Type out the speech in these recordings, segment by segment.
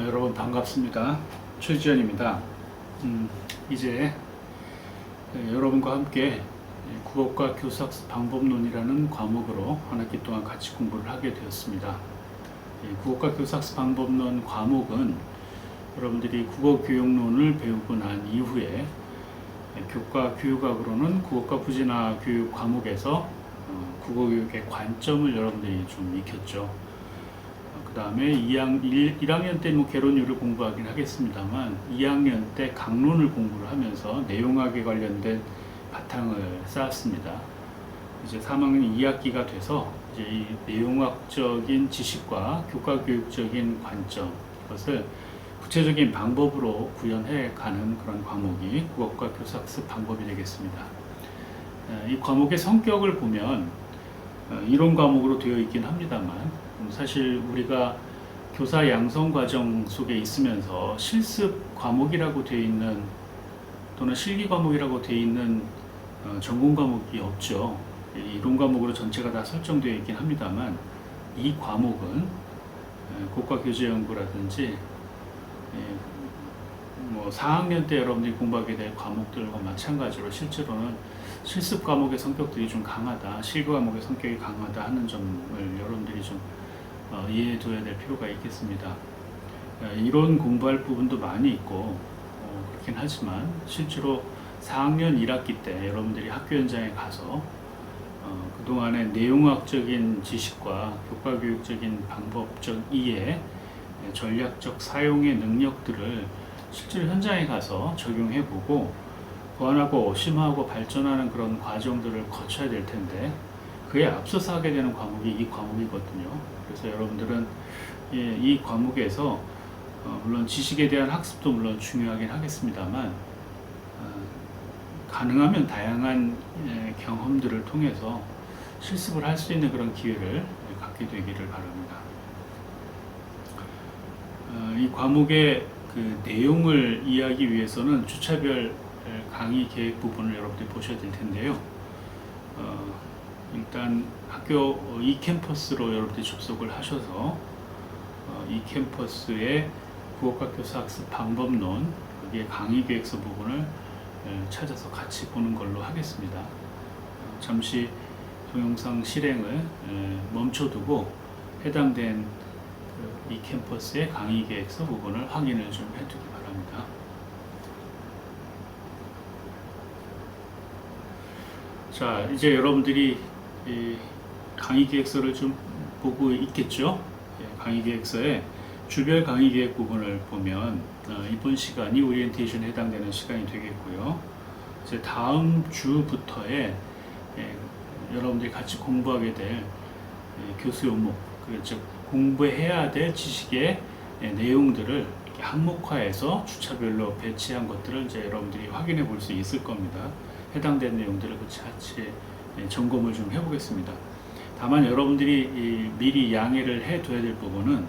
여러분 반갑습니다. 최지현입니다. 이제 여러분과 함께 국어과 교사학습 방법론이라는 과목으로 한 학기 동안 같이 공부를 하게 되었습니다. 국어과 교사학습 방법론 과목은 여러분들이 국어교육론을 배우고 난 이후에 교과 교육학으로는 국어과 부진화 교육 과목에서 국어교육의 관점을 여러분들이 좀 익혔죠. 그 다음에 1학년 때 개론율을 공부하긴 하겠습니다만 2학년 때 강론을 공부를 하면서 내용학에 관련된 바탕을 쌓았습니다. 이제 3학년 2학기가 돼서 이제 이 내용학적인 지식과 교과교육적인 관점, 이것을 구체적인 방법으로 구현해 가는 그런 과목이 국어과 교사학습 방법이 되겠습니다. 이 과목의 성격을 보면 이론 과목으로 되어 있긴 합니다만 사실 우리가 교사 양성 과정 속에 있으면서 실습 과목이라고 되어 있는 또는 실기 과목이라고 되어 있는 전공 과목이 없죠. 이론 과목으로 전체가 다 설정되어 있긴 합니다만 이 과목은 국가교재연구라든지 4학년 때 여러분들이 공부하게 될 과목들과 마찬가지로 실제로는 실습 과목의 성격들이 좀 강하다, 실기 과목의 성격이 강하다 하는 점을 여러분들이 좀 이해해둬야 될 필요가 있겠습니다. 이론 공부할 부분도 많이 있고 그렇긴 하지만 실제로 4학년 1학기 때 여러분들이 학교 현장에 가서 그동안의 내용학적인 지식과 교과교육적인 방법적 이해, 전략적 사용의 능력들을 실제로 현장에 가서 적용해보고 보완하고 심화하고 발전하는 그런 과정들을 거쳐야 될 텐데 그에 앞서서 하게 되는 과목이 이 과목이거든요. 그래서 여러분들은 이 과목에서 물론 지식에 대한 학습도 물론 중요하긴 하겠습니다만 가능하면 다양한 경험들을 통해서 실습을 할 수 있는 그런 기회를 갖게 되기를 바랍니다. 이 과목의 그 내용을 이해하기 위해서는 주차별 강의 계획 부분을 여러분들이 보셔야 될 텐데요. 일단 학교 e캠퍼스로 여러분들이 접속을 하셔서 e캠퍼스의 국어과 교사학습 방법론 여기에 강의 계획서 부분을 찾아서 같이 보는 걸로 하겠습니다. 잠시 동영상 실행을 멈춰두고 해당된 e캠퍼스의 강의 계획서 부분을 확인을 좀 해두기 바랍니다. 자, 이제 여러분들이 이 강의 계획서를 좀 보고 있겠죠? 강의 계획서에 주별 강의 계획 부분을 보면 이번 시간이 오리엔테이션에 해당되는 시간이 되겠고요. 이제 다음 주부터의 여러분들이 같이 공부하게 될 교수 요목, 즉 공부해야 될 지식의 내용들을 항목화해서 주차별로 배치한 것들을 이제 여러분들이 확인해 볼 수 있을 겁니다. 해당된 내용들을 같이 점검을 좀 해보겠습니다. 다만 여러분들이 미리 양해를 해둬야 될 부분은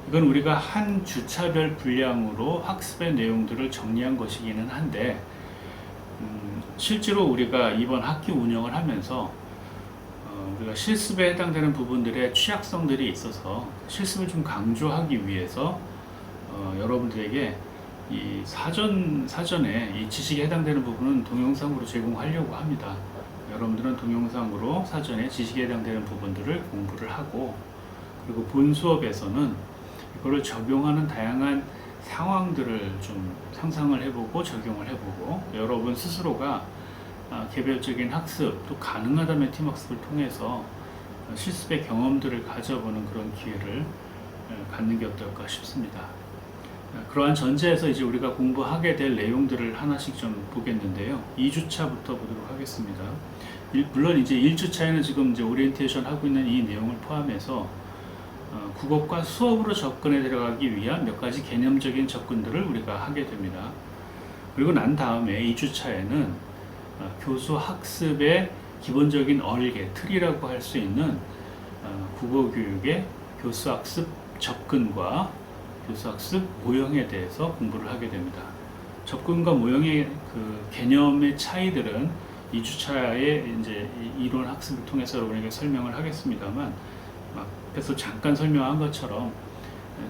이건 우리가 한 주차별 분량으로 학습의 내용들을 정리한 것이기는 한데 실제로 우리가 이번 학기 운영을 하면서 우리가 실습에 해당되는 부분들의 취약성들이 있어서 실습을 좀 강조하기 위해서 여러분들에게 이 사전에 이 지식에 해당되는 부분은 동영상으로 제공하려고 합니다. 여러분들은 동영상으로 사전에 지식에 해당되는 부분들을 공부를 하고 그리고 본 수업에서는 이거를 적용하는 다양한 상황들을 좀 상상을 해보고 적용을 해보고 여러분 스스로가 개별적인 학습 또 가능하다면 팀학습을 통해서 실습의 경험들을 가져보는 그런 기회를 갖는 게 어떨까 싶습니다. 그러한 전제에서 이제 우리가 공부하게 될 내용들을 하나씩 좀 보겠는데요. 2주차부터 보도록 하겠습니다. 물론 이제 1주차에는 지금 이제 오리엔테이션 하고 있는 이 내용을 포함해서 국어과 수업으로 접근해 들어가기 위한 몇 가지 개념적인 접근들을 우리가 하게 됩니다. 그리고 난 다음에 2주차에는 교수 학습의 기본적인 얼개, 틀이라고 할 수 있는 국어 교육의 교수 학습 접근과 교수학습 모형에 대해서 공부를 하게 됩니다. 접근과 모형의 그 개념의 차이들은 2주차에 이제 이론 학습을 통해서 여러분에게 설명을 하겠습니다만 앞에서 잠깐 설명한 것처럼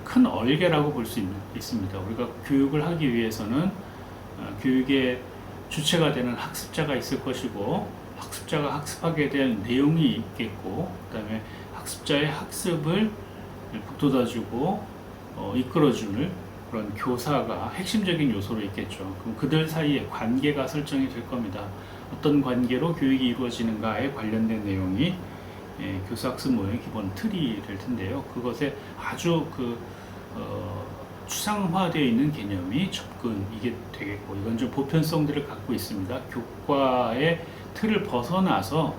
큰 얼개라고 볼 수 있습니다. 우리가 교육을 하기 위해서는 교육의 주체가 되는 학습자가 있을 것이고, 학습자가 학습하게 될 내용이 있겠고, 그 다음에 학습자의 학습을 북돋아주고 이끌어주는 그런 교사가 핵심적인 요소로 있겠죠. 그럼 그들 사이에 관계가 설정이 될 겁니다. 어떤 관계로 교육이 이루어지는가에 관련된 내용이 교사학습 모형의 기본 틀이 될 텐데요. 그것에 아주 추상화되어 있는 개념이 접근, 이게 되겠고, 이건 좀 보편성들을 갖고 있습니다. 교과의 틀을 벗어나서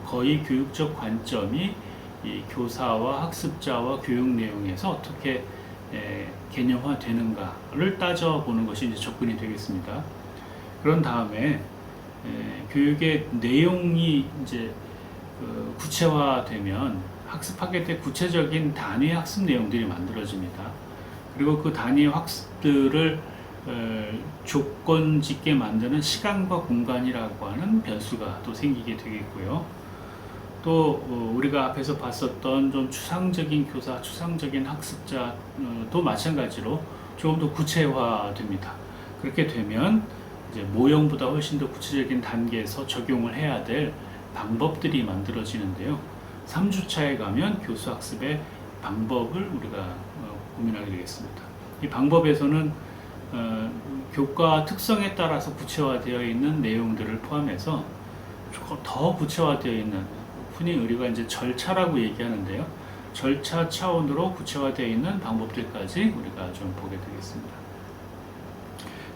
거의 교육적 관점이 이 교사와 학습자와 교육 내용에서 어떻게 개념화되는가를 따져보는 것이 이제 접근이 되겠습니다. 그런 다음에 교육의 내용이 이제 구체화되면 학습하게 될 구체적인 단위 학습 내용들이 만들어집니다. 그리고 그 단위 학습들을 조건 짓게 만드는 시간과 공간이라고 하는 변수가 또 생기게 되겠고요. 또 우리가 앞에서 봤었던 좀 추상적인 교사, 추상적인 학습자도 마찬가지로 조금 더 구체화됩니다. 그렇게 되면 이제 모형보다 훨씬 더 구체적인 단계에서 적용을 해야 될 방법들이 만들어지는데요. 3주차에 가면 교수학습의 방법을 우리가 고민하게 되겠습니다. 이 방법에서는 교과 특성에 따라서 구체화되어 있는 내용들을 포함해서 조금 더 구체화되어 있는, 흔히 우리가 이제 절차라고 얘기하는데요. 절차 차원으로 구체화되어 있는 방법들까지 우리가 좀 보게 되겠습니다.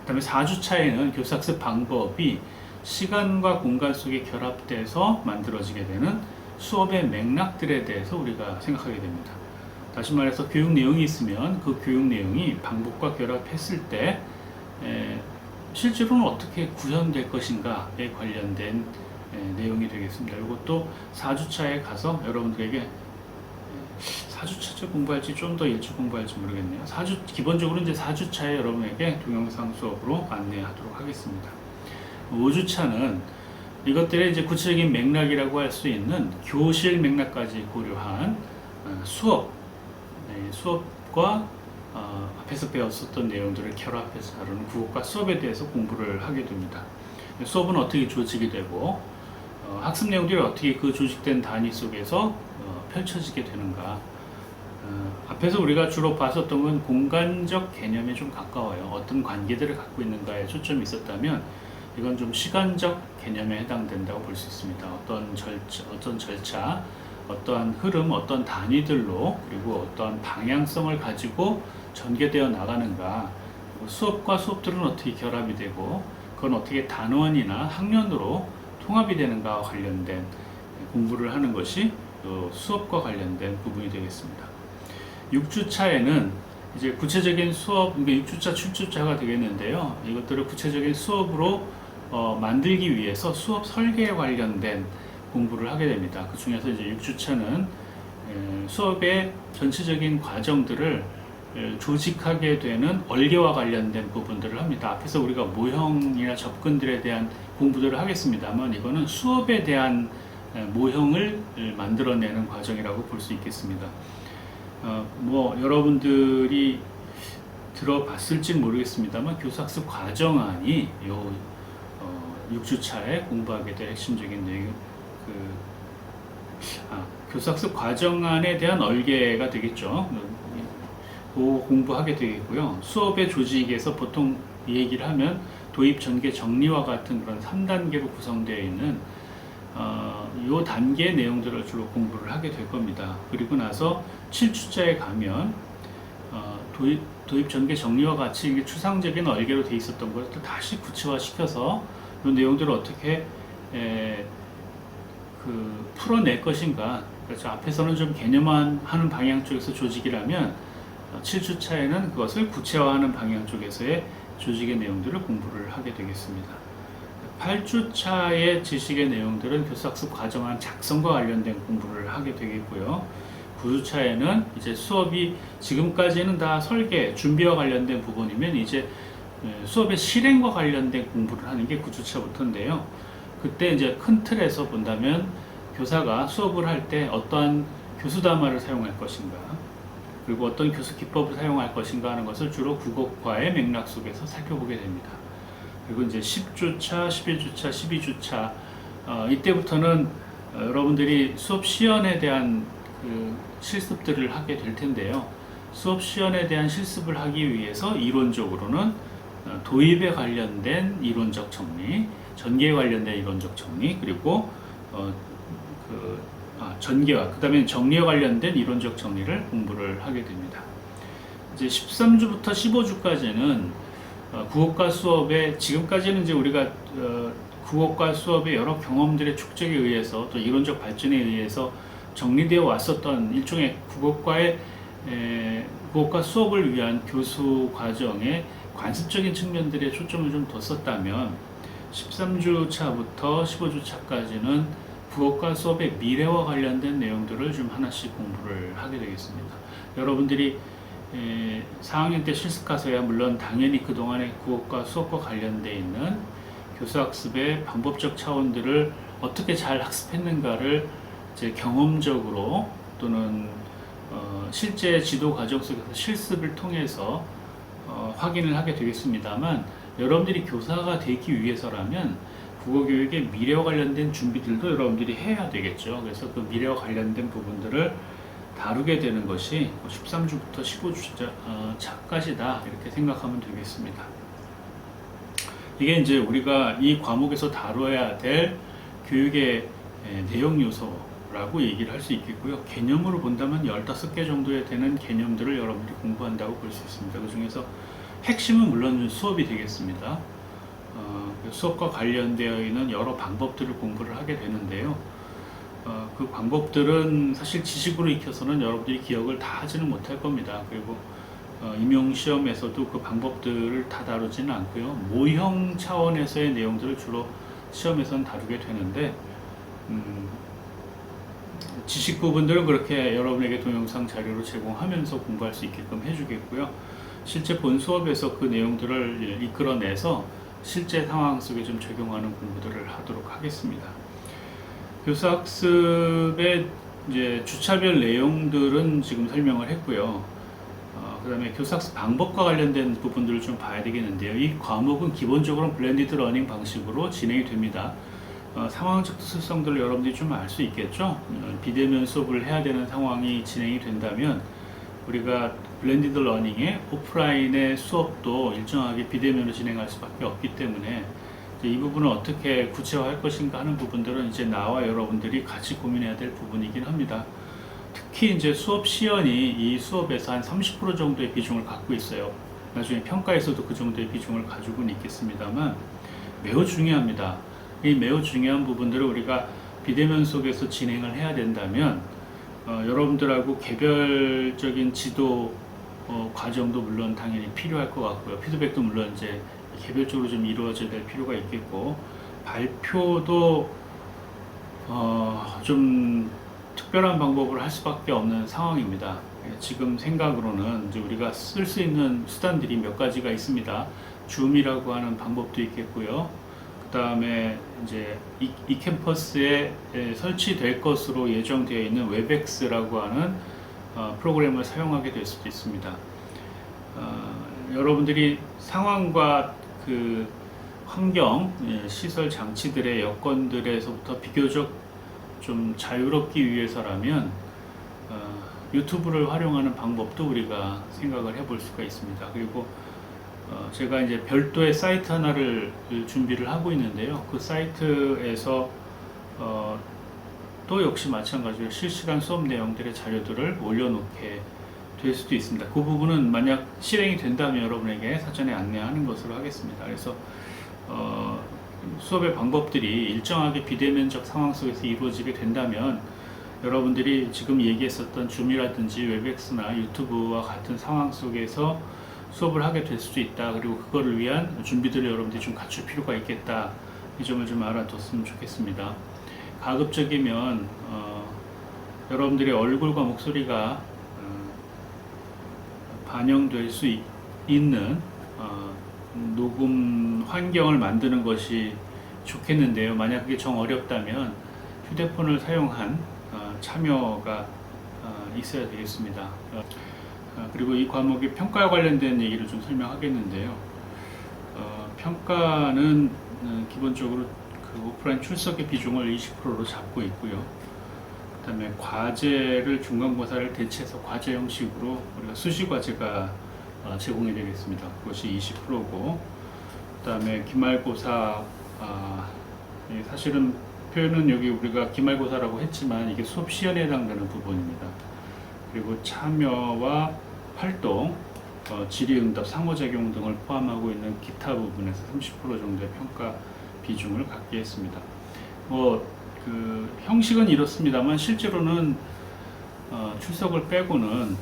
그 다음에 4주차에는 교사학습 방법이 시간과 공간 속에 결합돼서 만들어지게 되는 수업의 맥락들에 대해서 우리가 생각하게 됩니다. 다시 말해서 교육 내용이 있으면 그 교육 내용이 방법과 결합했을 때 실제로는 어떻게 구현될 것인가에 관련된 내용이 되겠습니다. 이것도 4주차에 가서 여러분들에게 4주차째 공부할지 좀 더 일찍 공부할지 모르겠네요. 기본적으로 이제 4주차에 여러분에게 동영상 수업으로 안내하도록 하겠습니다. 5주차는 이것들의 이제 구체적인 맥락이라고 할 수 있는 교실 맥락까지 고려한 수업과 앞에서 배웠었던 내용들을 결합해서 다루는 국어과 수업에 대해서 공부를 하게 됩니다. 수업은 어떻게 조직이 되고 학습 내용들이 어떻게 그 조직된 단위 속에서 펼쳐지게 되는가. 앞에서 우리가 주로 봤었던 건 공간적 개념에 좀 가까워요. 어떤 관계들을 갖고 있는가에 초점이 있었다면 이건 좀 시간적 개념에 해당된다고 볼 수 있습니다. 어떤 절차, 어떠한 흐름, 어떤 단위들로, 그리고 어떤 방향성을 가지고 전개되어 나가는가, 수업과 수업들은 어떻게 결합이 되고 그건 어떻게 단원이나 학년으로 통합이 되는가와 관련된 공부를 하는 것이 수업과 관련된 부분이 되겠습니다. 6주차에는 이제 구체적인 수업, 그러니까 6주차, 7주차가 되겠는데요. 이것들을 구체적인 수업으로 만들기 위해서 수업 설계에 관련된 공부를 하게 됩니다. 그 중에서 이제 6주차는 수업의 전체적인 과정들을 조직하게 되는 얼개와 관련된 부분들을 합니다. 앞에서 우리가 모형이나 접근들에 대한 공부들을 하겠습니다만 이거는 수업에 대한 모형을 만들어내는 과정이라고 볼 수 있겠습니다. 여러분들이 들어봤을지 모르겠습니다.만 교사학습 과정안이 6주차에 공부하게 될 핵심적인 내용, 교사학습 과정안에 대한 얼개가 되겠죠. 공부하게 되겠고요. 수업의 조직에서 보통 얘기를 하면 도입, 전개, 정리와 같은 그런 3단계로 구성되어 있는 이 단계의 내용들을 주로 공부를 하게 될 겁니다. 그리고 나서 7주차에 가면 도입, 전개, 정리와 같이 이게 추상적인 얼개로 되어 있었던 것을 다시 구체화시켜서 이 내용들을 어떻게 풀어낼 것인가. 그래서 앞에서는 좀 개념화하는 방향 쪽에서 조직이라면 7주차에는 그것을 구체화하는 방향 쪽에서의 조직의 내용들을 공부를 하게 되겠습니다. 8주차의 지식의 내용들은 교사학습 과정안 작성과 관련된 공부를 하게 되겠고요. 9주차에는 이제 수업이 지금까지는 다 설계, 준비와 관련된 부분이면 이제 수업의 실행과 관련된 공부를 하는 게 9주차부터인데요. 그때 이제 큰 틀에서 본다면 교사가 수업을 할 때 어떠한 교수담화를 사용할 것인가, 그리고 어떤 교수 기법을 사용할 것인가 하는 것을 주로 국어과의 맥락 속에서 살펴보게 됩니다. 그리고 이제 10주차, 11주차, 12주차 이때부터는 여러분들이 수업 시연에 대한 그 실습들을 하게 될 텐데요. 수업 시연에 대한 실습을 하기 위해서 이론적으로는 도입에 관련된 이론적 정리, 전개에 관련된 이론적 정리, 그리고 전개와 그 다음에 정리에 관련된 이론적 정리를 공부를 하게 됩니다. 이제 13주부터 15주까지는 국어과 수업에 지금까지는 이제 우리가 국어과 수업의 여러 경험들의 축적에 의해서 또 이론적 발전에 의해서 정리되어 왔었던 일종의 국어과 수업을 위한 교수 과정의 관습적인 측면들에 초점을 좀 뒀었다면 13주 차부터 15주 차까지는 국어과 수업의 미래와 관련된 내용들을 좀 하나씩 공부를 하게 되겠습니다. 여러분들이 4학년 때 실습가서야 물론 당연히 그동안의 국어과 수업과 관련되어 있는 교수학습의 방법적 차원들을 어떻게 잘 학습했는가를 이제 경험적으로 또는 실제 지도 과정 속에서 실습을 통해서 확인을 하게 되겠습니다만, 여러분들이 교사가 되기 위해서라면 국어교육의 미래와 관련된 준비들도 여러분들이 해야 되겠죠. 그래서 그 미래와 관련된 부분들을 다루게 되는 것이 13주부터 15주차까지다 이렇게 생각하면 되겠습니다. 이게 이제 우리가 이 과목에서 다뤄야 될 교육의 내용 요소라고 얘기를 할 수 있겠고요. 개념으로 본다면 15개 정도에 되는 개념들을 여러분들이 공부한다고 볼 수 있습니다. 그 중에서 핵심은 물론 수업이 되겠습니다. 수업과 관련되어 있는 여러 방법들을 공부를 하게 되는데요. 그 방법들은 사실 지식으로 익혀서는 여러분들이 기억을 다 하지는 못할 겁니다. 그리고 임용시험에서도 그 방법들을 다 다루지는 않고요. 모형 차원에서의 내용들을 주로 시험에서는 다루게 되는데, 지식 부분들은 그렇게 여러분에게 동영상 자료로 제공하면서 공부할 수 있게끔 해주겠고요. 실제 본 수업에서 그 내용들을 이끌어내서 실제 상황 속에 좀 적용하는 공부들을 하도록 하겠습니다. 교수학습의 이제 주차별 내용들은 지금 설명을 했고요. 그 다음에 교수학습 방법과 관련된 부분들을 좀 봐야 되겠는데요. 이 과목은 기본적으로 블렌디드 러닝 방식으로 진행이 됩니다. 상황적 특수성들을 여러분들이 좀 알 수 있겠죠. 비대면 수업을 해야 되는 상황이 진행이 된다면 우리가 블렌디드 러닝의 오프라인의 수업도 일정하게 비대면으로 진행할 수밖에 없기 때문에 이 부분을 어떻게 구체화할 것인가 하는 부분들은 이제 나와 여러분들이 같이 고민해야 될 부분이긴 합니다. 특히 이제 수업 시연이 이 수업에서 한 30% 정도의 비중을 갖고 있어요. 나중에 평가에서도 그 정도의 비중을 가지고는 있겠습니다만 매우 중요합니다. 이 매우 중요한 부분들을 우리가 비대면 속에서 진행을 해야 된다면 여러분들하고 개별적인 지도 과정도 물론 당연히 필요할 것 같고요. 피드백도 물론 이제 개별적으로 좀 이루어져야 될 필요가 있겠고, 발표도 좀 특별한 방법을 할 수밖에 없는 상황입니다. 지금 생각으로는 이제 우리가 쓸 수 있는 수단들이 몇 가지가 있습니다. 줌이라고 하는 방법도 있겠고요. 그 다음에 이제 이 캠퍼스에 설치될 것으로 예정되어 있는 웹엑스라고 하는 프로그램을 사용하게 될 수도 있습니다. 여러분들이 상황과 그 환경, 시설 장치들의 여건들에서부터 비교적 좀 자유롭기 위해서라면 유튜브를 활용하는 방법도 우리가 생각을 해볼 수가 있습니다. 그리고 제가 이제 별도의 사이트 하나를 준비를 하고 있는데요. 그 사이트에서 또 역시 마찬가지로 실시간 수업 내용들의 자료들을 올려놓게 될 수도 있습니다. 그 부분은 만약 실행이 된다면 여러분에게 사전에 안내하는 것으로 하겠습니다. 그래서 수업의 방법들이 일정하게 비대면적 상황 속에서 이루어지게 된다면 여러분들이 지금 얘기했었던 줌이라든지 웹엑스나 유튜브와 같은 상황 속에서 수업을 하게 될 수도 있다. 그리고 그거를 위한 준비들을 여러분들이 좀 갖출 필요가 있겠다. 이 점을 좀 알아뒀으면 좋겠습니다. 가급적이면 여러분들의 얼굴과 목소리가 반영될 수 있는 녹음 환경을 만드는 것이 좋겠는데요. 만약 그게 정 어렵다면 휴대폰을 사용한 참여가 있어야 되겠습니다. 그리고 이 과목의 평가와 관련된 얘기를 좀 설명하겠는데요. 평가는 기본적으로 그 오프라인 출석의 비중을 20%로 잡고 있고요. 그 다음에 과제를 중간고사를 대체해서 과제 형식으로 우리가 수시과제가 제공이 되겠습니다. 그것이 20%고, 그 다음에 기말고사, 사실은 표현은 여기 우리가 기말고사라고 했지만 이게 수업 시연에 해당되는 부분입니다. 그리고 참여와 활동, 질의응답, 상호작용 등을 포함하고 있는 기타 부분에서 30% 정도의 평가 비중을 갖게 했습니다. 형식은 이렇습니다만 실제로는 출석을 빼고는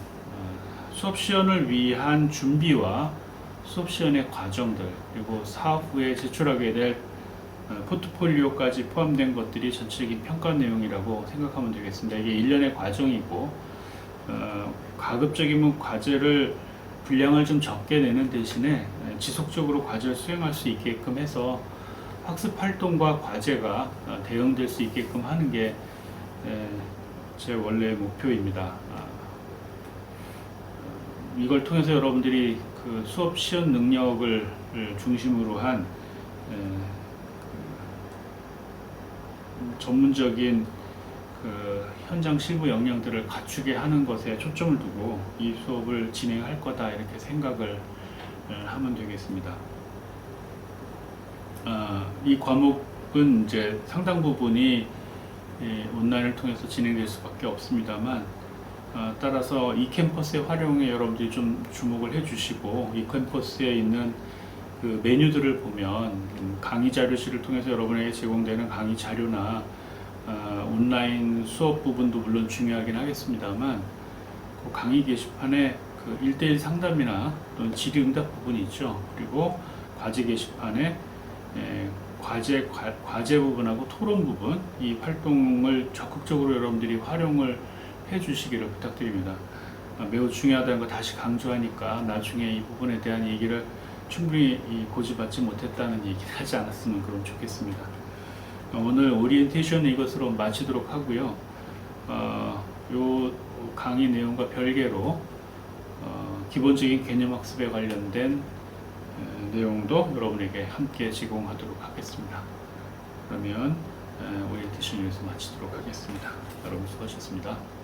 수업 시연을 위한 준비와 수업 시연의 과정들, 그리고 사업 후에 제출하게 될 포트폴리오까지 포함된 것들이 전체적인 평가 내용이라고 생각하면 되겠습니다. 이게 일련의 과정이고, 가급적이면 과제를 분량을 좀 적게 내는 대신에 지속적으로 과제를 수행할 수 있게끔 해서 학습 활동과 과제가 대응될 수 있게끔 하는 게 제 원래 목표입니다. 이걸 통해서 여러분들이 그 수업 시연 능력을 중심으로 한 전문적인 그 현장 실무 역량들을 갖추게 하는 것에 초점을 두고 이 수업을 진행할 거다, 이렇게 생각을 하면 되겠습니다. 이 과목은 이제 상당 부분이 온라인을 통해서 진행될 수밖에 없습니다만, 따라서 이 캠퍼스의 활용에 여러분들이 좀 주목을 해주시고, 이 캠퍼스에 있는 그 메뉴들을 보면 강의 자료실을 통해서 여러분에게 제공되는 강의 자료나 온라인 수업 부분도 물론 중요하긴 하겠습니다만, 그 강의 게시판에 그 1대1 상담이나 또는 질의응답 부분이 있죠. 그리고 과제 게시판에 과제 부분하고 토론 부분, 이 활동을 적극적으로 여러분들이 활용을 해 주시기를 부탁드립니다. 매우 중요하다는 거 다시 강조하니까 나중에 이 부분에 대한 얘기를 충분히 고집받지 못했다는 얘기를 하지 않았으면 그럼 좋겠습니다. 오늘 오리엔테이션은 이것으로 마치도록 하고요. 요 강의 내용과 별개로 기본적인 개념학습에 관련된 내용도 여러분에게 함께 제공하도록 하겠습니다. 그러면 오리엔테이션 여기서 마치도록 하겠습니다. 여러분 수고하셨습니다.